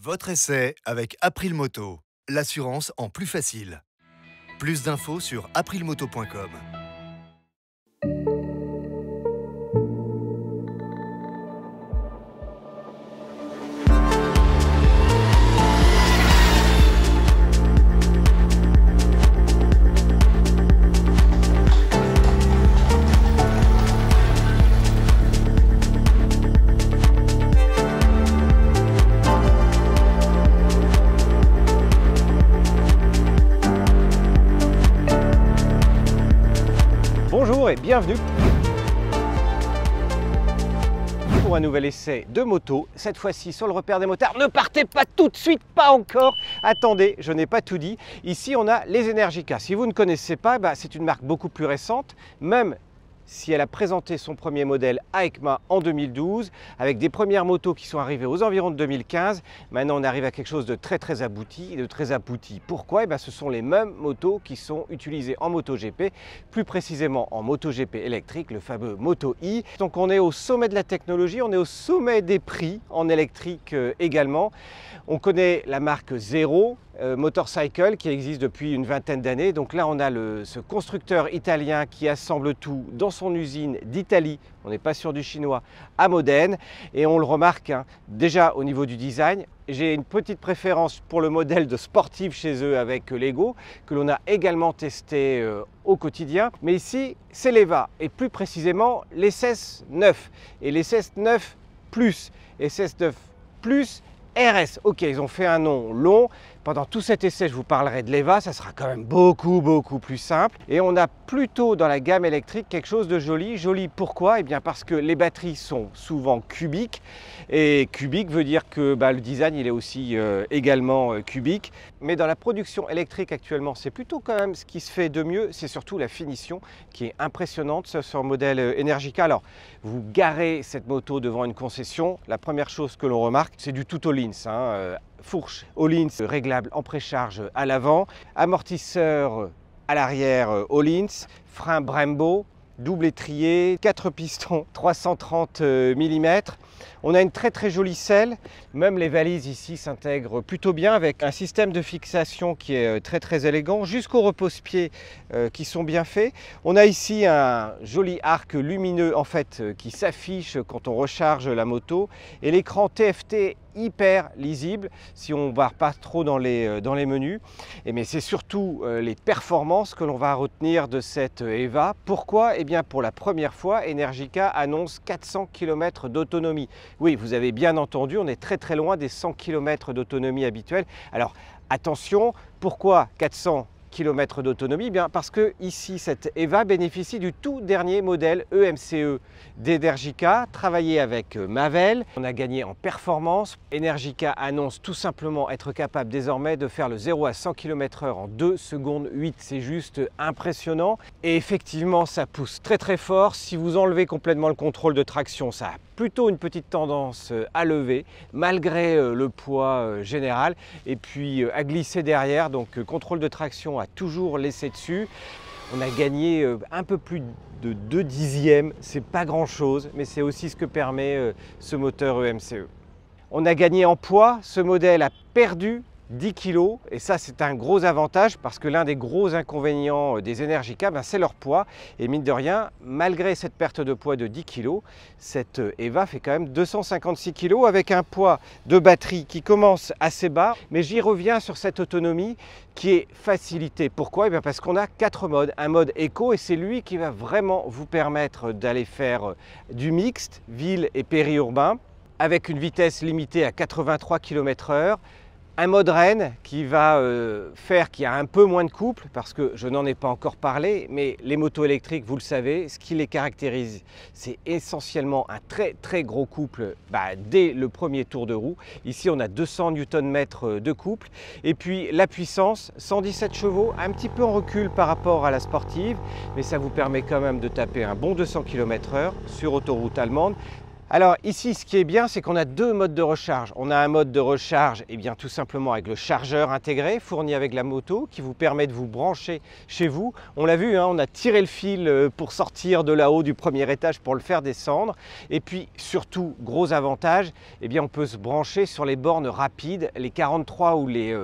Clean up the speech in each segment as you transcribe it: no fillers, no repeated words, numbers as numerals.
Votre essai avec April Moto, l'assurance en plus facile. Plus d'infos sur aprilmoto.com. Bonjour et bienvenue pour un nouvel essai de moto, cette fois-ci sur le repère des motards. Ne partez pas tout de suite, pas encore. Attendez, je n'ai pas tout dit. Ici, on a les Energica. Si vous ne connaissez pas, c'est une marque beaucoup plus récente, même si elle a présenté son premier modèle à EICMA en 2012, avec des premières motos qui sont arrivées aux environs de 2015. Maintenant, on arrive à quelque chose de très abouti. Pourquoi? Ce sont les mêmes motos qui sont utilisées en MotoGP, plus précisément en MotoGP électrique, le fameux Moto E. Donc on est au sommet de la technologie, on est au sommet des prix en électrique également. On connaît la marque Zero Motorcycle qui existe depuis une vingtaine d'années. Donc là, on a ce constructeur italien qui assemble tout dans son usine d'Italie. On n'est pas sur du chinois, à Modène. Et on le remarque déjà au niveau du design. J'ai une petite préférence pour le modèle de sportive chez eux avec Lego, que l'on a également testé au quotidien. Mais ici, c'est l'EVA et plus précisément l'SS 9 et l'SS 9 Plus. SS 9 Plus RS. Ok, ils ont fait un nom long. Pendant tout cet essai, je vous parlerai de l'EVA, ça sera quand même beaucoup plus simple. Et on a plutôt dans la gamme électrique quelque chose de joli. Joli pourquoi? Parce que les batteries sont souvent cubiques. Et cubique veut dire que le design il est aussi également cubique. Mais dans la production électrique actuellement, c'est plutôt quand même ce qui se fait de mieux. C'est surtout la finition qui est impressionnante sur le modèle Energica. Alors, vous garez cette moto devant une concession. La première chose que l'on remarque, c'est du tout Öhlins. Fourche Öhlins réglable en précharge à l'avant, amortisseur à l'arrière Öhlins, frein Brembo, double étrier, 4 pistons 330 mm. On a une très jolie selle, même les valises ici s'intègrent plutôt bien avec un système de fixation qui est très élégant, jusqu'aux repose-pieds qui sont bien faits. On a ici un joli arc lumineux en fait qui s'affiche quand on recharge la moto et l'écran TFT hyper lisible si on ne va pas trop dans les menus. Mais c'est surtout les performances que l'on va retenir de cette EVA. Pourquoi? Pour la première fois, Energica annonce 400 km d'autonomie. Oui, vous avez bien entendu, on est très loin des 100 km d'autonomie habituelle. Alors attention, pourquoi 400 km d'autonomie? Parce que ici, cette EVA bénéficie du tout dernier modèle EMCE d'Energica, travaillé avec Mavel. On a gagné en performance. Energica annonce tout simplement être capable désormais de faire le 0 à 100 km/h en 2 secondes 8. C'est juste impressionnant. Et effectivement, ça pousse très fort. Si vous enlevez complètement le contrôle de traction, ça a plutôt une petite tendance à lever, malgré le poids général. Et puis à glisser derrière, donc contrôle de traction à toujours laissé dessus. On a gagné un peu plus de 2 dixièmes, c'est pas grand chose, mais c'est aussi ce que permet ce moteur EMCE. On a gagné en poids, ce modèle a perdu 10 kg et ça c'est un gros avantage parce que l'un des gros inconvénients des Energica c'est leur poids et mine de rien, malgré cette perte de poids de 10 kg, cette EVA fait quand même 256 kg avec un poids de batterie qui commence assez bas, mais j'y reviens sur cette autonomie qui est facilitée. Pourquoi? Parce qu'on a 4 modes, un mode éco et c'est lui qui va vraiment vous permettre d'aller faire du mixte, ville et périurbain avec une vitesse limitée à 83 km/h. Un mode Rennes qui va faire qu'il y a un peu moins de couple, parce que je n'en ai pas encore parlé, mais les motos électriques, vous le savez, ce qui les caractérise, c'est essentiellement un très gros couple dès le premier tour de roue. Ici, on a 200 Nm de couple. Et puis la puissance, 117 chevaux, un petit peu en recul par rapport à la sportive, mais ça vous permet quand même de taper un bon 200 km/h sur autoroute allemande. Alors ici, ce qui est bien, c'est qu'on a deux modes de recharge. On a un mode de recharge, eh bien, tout simplement avec le chargeur intégré fourni avec la moto qui vous permet de vous brancher chez vous. On l'a vu, hein, on a tiré le fil pour sortir de là-haut du premier étage pour le faire descendre. Et puis surtout, gros avantage, eh bien, on peut se brancher sur les bornes rapides, les 43 ou les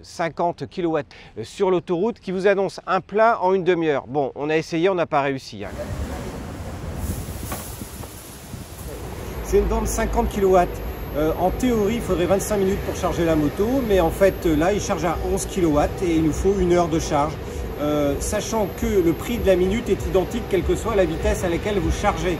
50 kW sur l'autoroute qui vous annoncent un plein en une demi-heure. Bon, on a essayé, on n'a pas réussi, hein. C'est une borne 50 kW. En théorie, il faudrait 25 minutes pour charger la moto, mais en fait, là, il charge à 11 kW et il nous faut 1 heure de charge. Sachant que le prix de la minute est identique, quelle que soit la vitesse à laquelle vous chargez.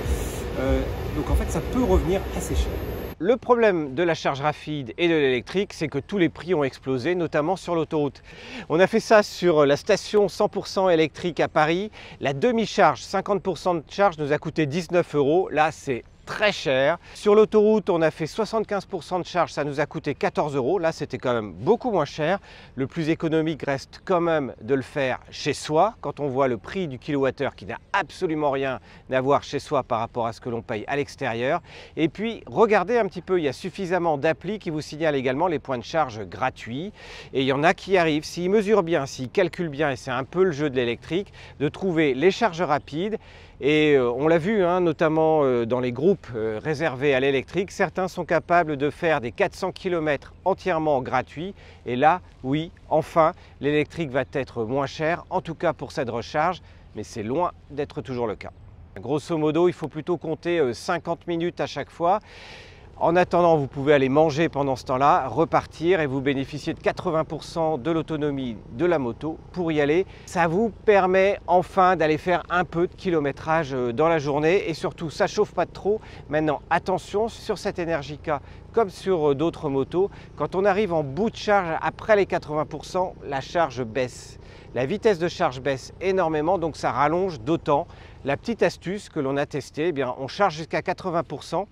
Donc en fait, ça peut revenir assez cher. Le problème de la charge rapide et de l'électrique, c'est que tous les prix ont explosé, notamment sur l'autoroute. On a fait ça sur la station 100% électrique à Paris. La demi-charge, 50% de charge, nous a coûté 19 €. Là, c'est très cher. Sur l'autoroute, on a fait 75% de charge, ça nous a coûté 14 €. Là, c'était quand même beaucoup moins cher. Le plus économique reste quand même de le faire chez soi, quand on voit le prix du kilowattheure qui n'a absolument rien à voir chez soi par rapport à ce que l'on paye à l'extérieur. Et puis, regardez un petit peu, il y a suffisamment d'applis qui vous signalent également les points de charge gratuits. Et il y en a qui arrivent, s'ils mesurent bien, s'ils calculent bien, et c'est un peu le jeu de l'électrique, de trouver les charges rapides. Et on l'a vu, hein, notamment dans les groupes réservés à l'électrique, certains sont capables de faire des 400 km entièrement gratuits. Et là, oui, enfin, l'électrique va être moins cher, en tout cas pour cette recharge, mais c'est loin d'être toujours le cas. Grosso modo, il faut plutôt compter 50 minutes à chaque fois. En attendant, vous pouvez aller manger pendant ce temps-là, repartir et vous bénéficiez de 80% de l'autonomie de la moto pour y aller. Ça vous permet enfin d'aller faire un peu de kilométrage dans la journée et surtout, ça ne chauffe pas trop. Maintenant, attention, sur cette Energica, comme sur d'autres motos, quand on arrive en bout de charge après les 80%, la charge baisse. La vitesse de charge baisse énormément, donc ça rallonge d'autant. La petite astuce que l'on a testée, eh bien, on charge jusqu'à 80%.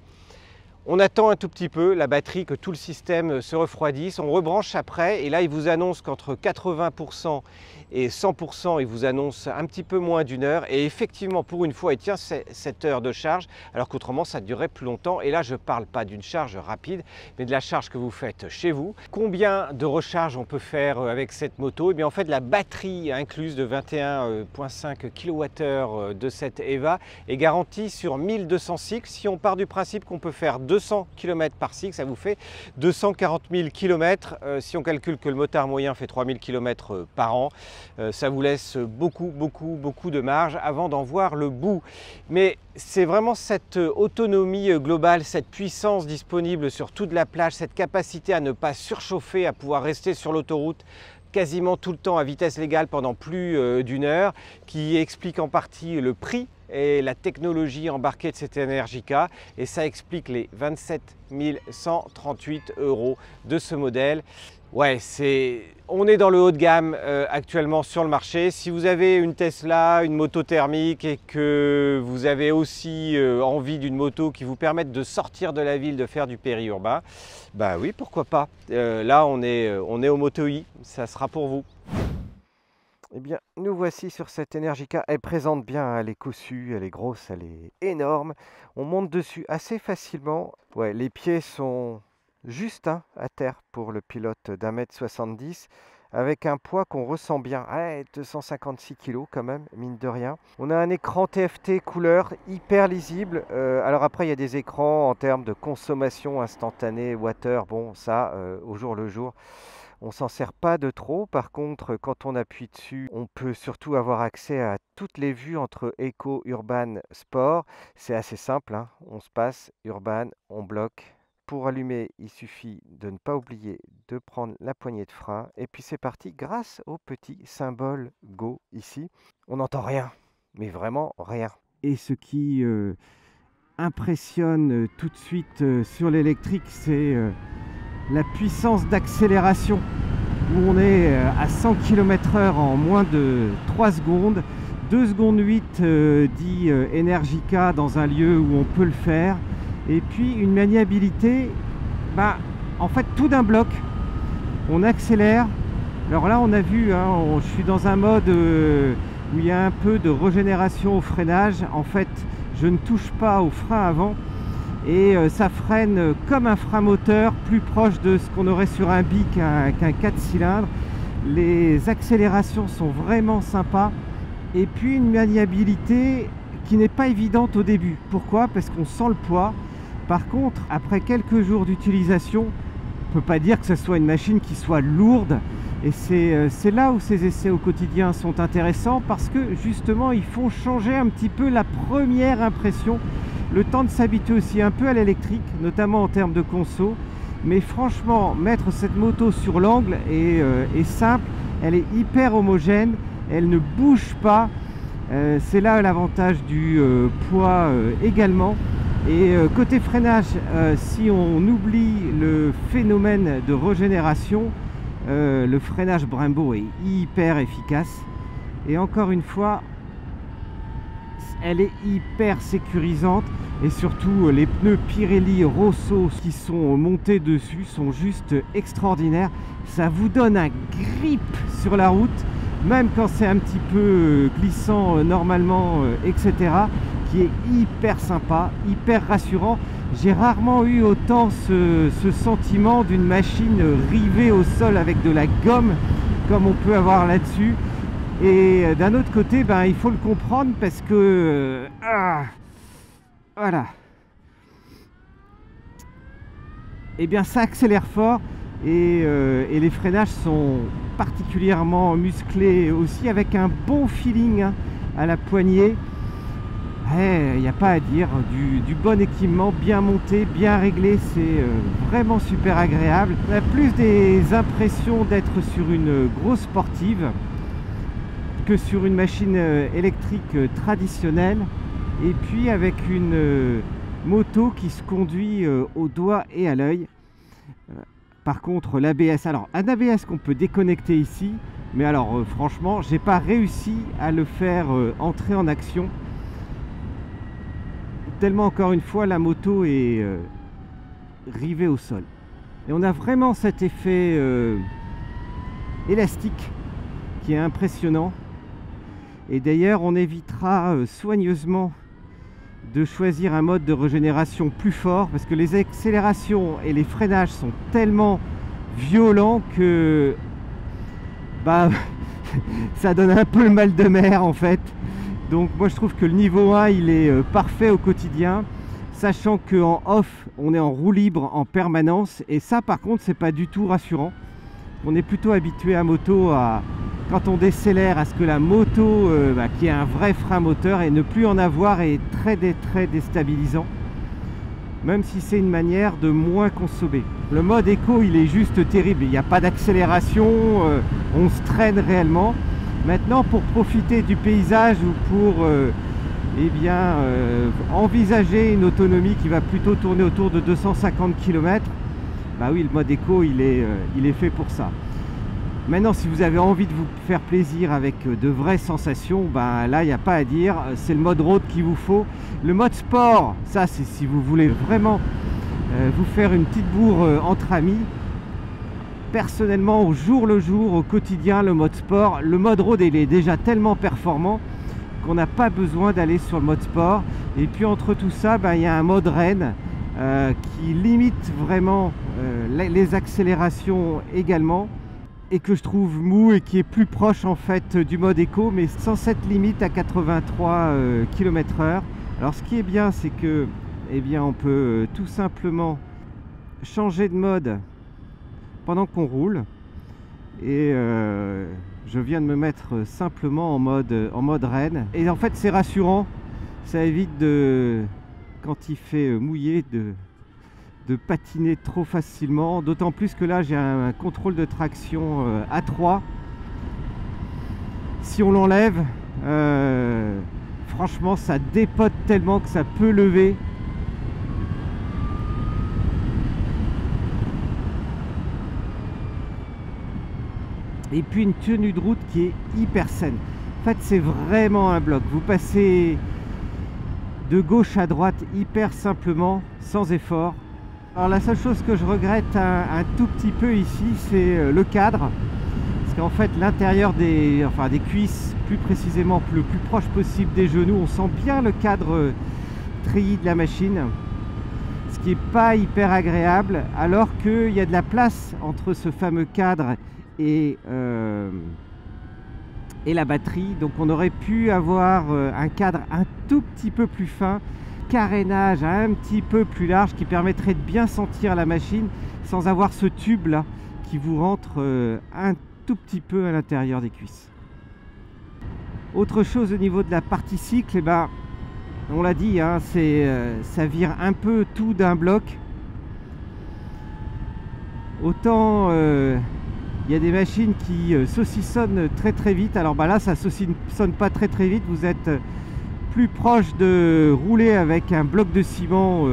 On attend un tout petit peu la batterie, que tout le système se refroidisse, on rebranche après et là il vous annonce qu'entre 80% et 100%, il vous annonce un petit peu moins d'une heure et effectivement pour une fois il tient cette heure de charge alors qu'autrement ça durerait plus longtemps. Et là je ne parle pas d'une charge rapide mais de la charge que vous faites chez vous. Combien de recharge on peut faire avec cette moto? Eh bien en fait la batterie incluse de 21,5 kWh de cette EVA est garantie sur 1200 cycles. Si on part du principe qu'on peut faire 200 km par cycle, ça vous fait 240 000 km. Si on calcule que le motard moyen fait 3000 km par an, ça vous laisse beaucoup de marge avant d'en voir le bout. Mais c'est vraiment cette autonomie globale, cette puissance disponible sur toute la plage, cette capacité à ne pas surchauffer, à pouvoir rester sur l'autoroute quasiment tout le temps à vitesse légale pendant plus d'une heure, qui explique en partie le prix et la technologie embarquée de cette Energica, et ça explique les 27 138 € de ce modèle. Ouais, on est dans le haut de gamme actuellement sur le marché. Si vous avez une Tesla, une moto thermique et que vous avez aussi envie d'une moto qui vous permette de sortir de la ville, de faire du périurbain, bah oui, pourquoi pas. Là, on est au Moto I, ça sera pour vous. Eh bien, nous voici sur cette Energica. Elle présente bien, elle est cossue, elle est grosse, elle est énorme. On monte dessus assez facilement. Ouais, les pieds sont juste à terre pour le pilote d'1,70 m, avec un poids qu'on ressent bien. Ouais, 256 kg quand même, mine de rien. On a un écran TFT couleur hyper lisible. Alors après, il y a des écrans en termes de consommation instantanée, water. Bon, ça, au jour le jour. On s'en sert pas de trop. Par contre, quand on appuie dessus, on peut surtout avoir accès à toutes les vues entre Eco, Urban, Sport. C'est assez simple, hein. On se passe Urban, on bloque. Pour allumer, il suffit de ne pas oublier de prendre la poignée de frein. Et puis c'est parti grâce au petit symbole Go ici. On n'entend rien, mais vraiment rien. Et ce qui impressionne tout de suite sur l'électrique, c'est la puissance d'accélération, où on est à 100 km/h en moins de 3 secondes. 2 secondes 8 dit Energica dans un lieu où on peut le faire. Et puis une maniabilité, en fait tout d'un bloc, on accélère. Alors là on a vu, hein, je suis dans un mode où il y a un peu de régénération au freinage. En fait je ne touche pas au frein avant. et ça freine comme un frein moteur, plus proche de ce qu'on aurait sur un bi qu'un 4 cylindres. Les accélérations sont vraiment sympas et puis une maniabilité qui n'est pas évidente au début. Pourquoi? Parce qu'on sent le poids. Par contre, après quelques jours d'utilisation, on ne peut pas dire que ce soit une machine qui soit lourde. Et c'est là où ces essais au quotidien sont intéressants, parce que justement ils font changer un petit peu la première impression, le temps de s'habituer aussi un peu à l'électrique, notamment en termes de conso. Mais franchement, mettre cette moto sur l'angle est simple, elle est hyper homogène, elle ne bouge pas. C'est là l'avantage du poids également. Et côté freinage, si on oublie le phénomène de régénération, le freinage Brembo est hyper efficace. Et encore une fois, elle est hyper sécurisante. Et surtout, les pneus Pirelli Rosso qui sont montés dessus sont juste extraordinaires. Ça vous donne un grip sur la route, même quand c'est un petit peu glissant normalement, etc., qui est hyper sympa, hyper rassurant. J'ai rarement eu autant ce sentiment d'une machine rivée au sol avec de la gomme comme on peut avoir là-dessus. Et d'un autre côté, ben, il faut le comprendre parce que voilà, et bien ça accélère fort et les freinages sont particulièrement musclés aussi, avec un bon feeling à la poignée. Il n'y a pas à dire, du bon équipement, bien monté, bien réglé, c'est vraiment super agréable. On a plus des impressions d'être sur une grosse sportive que sur une machine électrique traditionnelle, et puis avec une moto qui se conduit au doigt et à l'œil. Par contre, l'ABS, alors un ABS qu'on peut déconnecter ici, mais alors franchement, j'ai pas réussi à le faire entrer en action. Tellement, encore une fois, la moto est rivée au sol. Et on a vraiment cet effet élastique qui est impressionnant. Et d'ailleurs, on évitera soigneusement de choisir un mode de régénération plus fort, parce que les accélérations et les freinages sont tellement violents que bah, ça donne un peu le mal de mer en fait. Donc moi je trouve que le niveau 1 il est parfait au quotidien, sachant qu'en off on est en roue libre en permanence, et ça par contre c'est pas du tout rassurant. On est plutôt habitué à moto quand on décélère à ce que la moto qui ait un vrai frein moteur, et ne plus en avoir est très déstabilisant, même si c'est une manière de moins consommer. Le mode éco il est juste terrible, il n'y a pas d'accélération, on se traîne réellement. Maintenant, pour profiter du paysage ou pour envisager une autonomie qui va plutôt tourner autour de 250 km, bah oui, le mode éco il est fait pour ça. Maintenant, si vous avez envie de vous faire plaisir avec de vraies sensations, bah là il n'y a pas à dire, c'est le mode road qu'il vous faut. Le mode sport, ça c'est si vous voulez vraiment vous faire une petite bourre entre amis. Personnellement, au jour le jour, au quotidien, le mode sport, le mode road il est déjà tellement performant qu'on n'a pas besoin d'aller sur le mode sport. Et puis entre tout ça, il y a un mode rain qui limite vraiment les accélérations également, et que je trouve mou et qui est plus proche en fait du mode éco, mais sans cette limite à 83 km/h. Alors ce qui est bien, c'est que on peut tout simplement changer de mode pendant qu'on roule, et je viens de me mettre simplement en mode rain, et en fait c'est rassurant, ça évite quand il fait mouillé de patiner trop facilement, d'autant plus que là j'ai un contrôle de traction à 3. Si on l'enlève, franchement ça dépote tellement que ça peut lever. Et puis une tenue de route qui est hyper saine. En fait c'est vraiment un bloc, vous passez de gauche à droite hyper simplement, sans effort. Alors la seule chose que je regrette un tout petit peu ici, c'est le cadre, parce qu'en fait l'intérieur des cuisses, plus précisément le plus proche possible des genoux, on sent bien le cadre treillis de la machine. ce qui n'est pas hyper agréable, alors qu'il y a de la place entre ce fameux cadre et la batterie. Donc on aurait pu avoir un cadre un tout petit peu plus fin, carénage un petit peu plus large qui permettrait de bien sentir la machine sans avoir ce tube là qui vous rentre un tout petit peu à l'intérieur des cuisses. Autre chose au niveau de la partie cycle, eh ben, on l'a dit, hein, ça vire un peu tout d'un bloc. Autant il y a des machines qui saucissonnent très très vite. Alors bah là, ça saucissonne pas très très vite. Vous êtes plus proche de rouler avec un bloc de ciment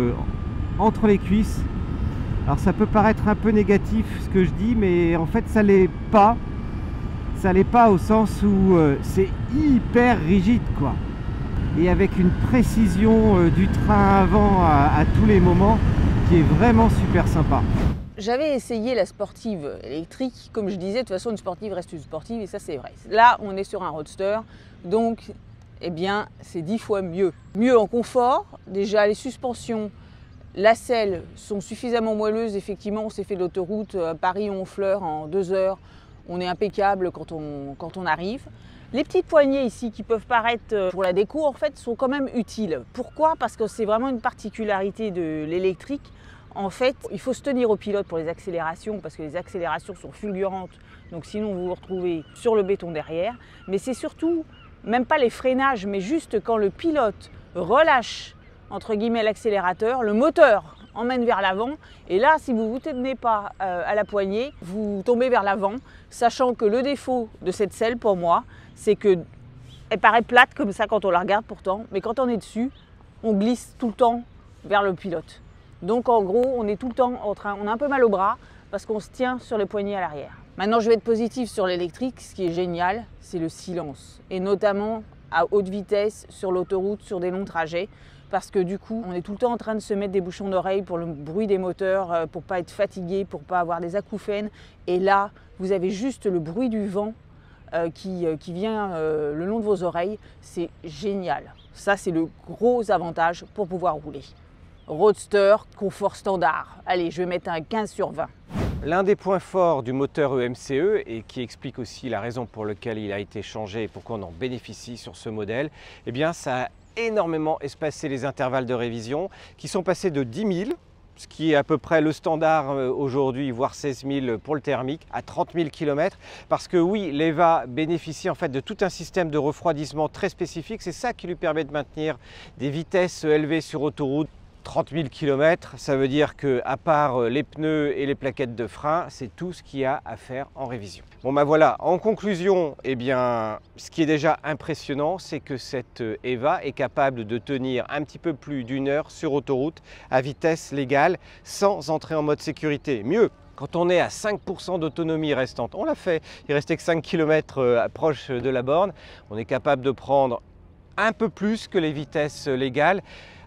entre les cuisses. Alors ça peut paraître un peu négatif ce que je dis, mais en fait ça l'est pas. Ça l'est pas au sens où c'est hyper rigide quoi. Et avec une précision du train avant à tous les moments qui est vraiment super sympa. J'avais essayé la sportive électrique, comme je disais, de toute façon une sportive reste une sportive et ça c'est vrai. Là on est sur un roadster, donc eh bien c'est 10 fois mieux. Mieux en confort, déjà les suspensions, la selle sont suffisamment moelleuses, effectivement on s'est fait l'autoroute Paris-Honfleur en 2 heures, on est impeccable quand on arrive. Les petites poignées ici qui peuvent paraître pour la déco en fait sont quand même utiles. Pourquoi? Parce que c'est vraiment une particularité de l'électrique. En fait, il faut se tenir au pilote pour les accélérations parce que les accélérations sont fulgurantes. Donc sinon vous vous retrouvez sur le béton derrière. Mais c'est surtout, même pas les freinages, mais juste quand le pilote relâche entre guillemets l'accélérateur, le moteur emmène vers l'avant. Et là, si vous ne vous tenez pas à la poignée, vous tombez vers l'avant. Sachant que le défaut de cette selle pour moi, c'est qu'elle paraît plate comme ça quand on la regarde pourtant. Mais quand on est dessus, on glisse tout le temps vers le pilote. Donc en gros, on est tout le temps on a un peu mal au bras parce qu'on se tient sur les poignées à l'arrière. Maintenant, je vais être positive sur l'électrique. Ce qui est génial, c'est le silence. Et notamment à haute vitesse, sur l'autoroute, sur des longs trajets. Parce que du coup, on est tout le temps en train de se mettre des bouchons d'oreille pour le bruit des moteurs, pour pas être fatigué, pour pas avoir des acouphènes. Et là, vous avez juste le bruit du vent qui vient le long de vos oreilles. C'est génial. Ça, c'est le gros avantage pour pouvoir rouler. Roadster, confort standard. Allez, je vais mettre un 15 sur 20. L'un des points forts du moteur EMCE et qui explique aussi la raison pour laquelle il a été changé et pourquoi on en bénéficie sur ce modèle, eh bien ça a énormément espacé les intervalles de révision qui sont passés de 10 000, ce qui est à peu près le standard aujourd'hui, voire 16 000 pour le thermique, à 30 000 km. Parce que oui, l'EVA bénéficie en fait de tout un système de refroidissement très spécifique. C'est ça qui lui permet de maintenir des vitesses élevées sur autoroute. 30 000 km, ça veut dire qu'à part les pneus et les plaquettes de frein, c'est tout ce qu'il y a à faire en révision. Bon ben voilà, en conclusion, eh bien, ce qui est déjà impressionnant, c'est que cette EVA est capable de tenir un petit peu plus d'1 heure sur autoroute à vitesse légale sans entrer en mode sécurité. Mieux, quand on est à 5% d'autonomie restante, on l'a fait, il restait que 5 km proche de la borne, on est capable de prendre un peu plus que les vitesses légales,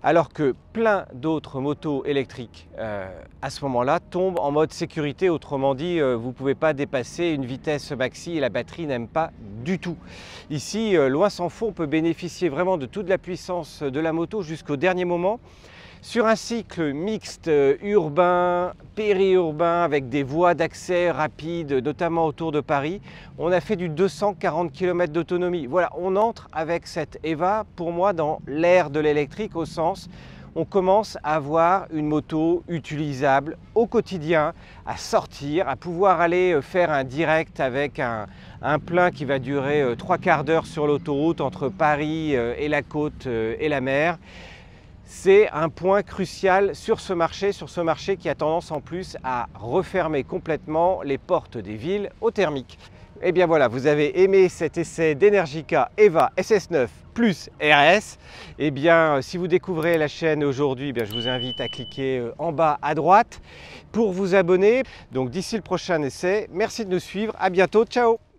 alors que plein d'autres motos électriques à ce moment-là tombent en mode sécurité. Autrement dit, vous ne pouvez pas dépasser une vitesse maxi et la batterie n'aime pas du tout. Ici, loin s'en faut, on peut bénéficier vraiment de toute la puissance de la moto jusqu'au dernier moment. Sur un cycle mixte urbain, périurbain, avec des voies d'accès rapides, notamment autour de Paris, on a fait du 240 km d'autonomie. Voilà, on entre avec cette EVA, pour moi, dans l'ère de l'électrique, au sens on commence à avoir une moto utilisable au quotidien, à sortir, à pouvoir aller faire un direct avec un plein qui va durer 3/4 d'heure sur l'autoroute entre Paris et la côte et la mer. C'est un point crucial sur ce marché qui a tendance en plus à refermer complètement les portes des villes au thermique. Et bien voilà, vous avez aimé cet essai d'Energica EVA SS9 plus RS. Et bien si vous découvrez la chaîne aujourd'hui, je vous invite à cliquer en bas à droite pour vous abonner. Donc d'ici le prochain essai, merci de nous suivre, à bientôt, ciao!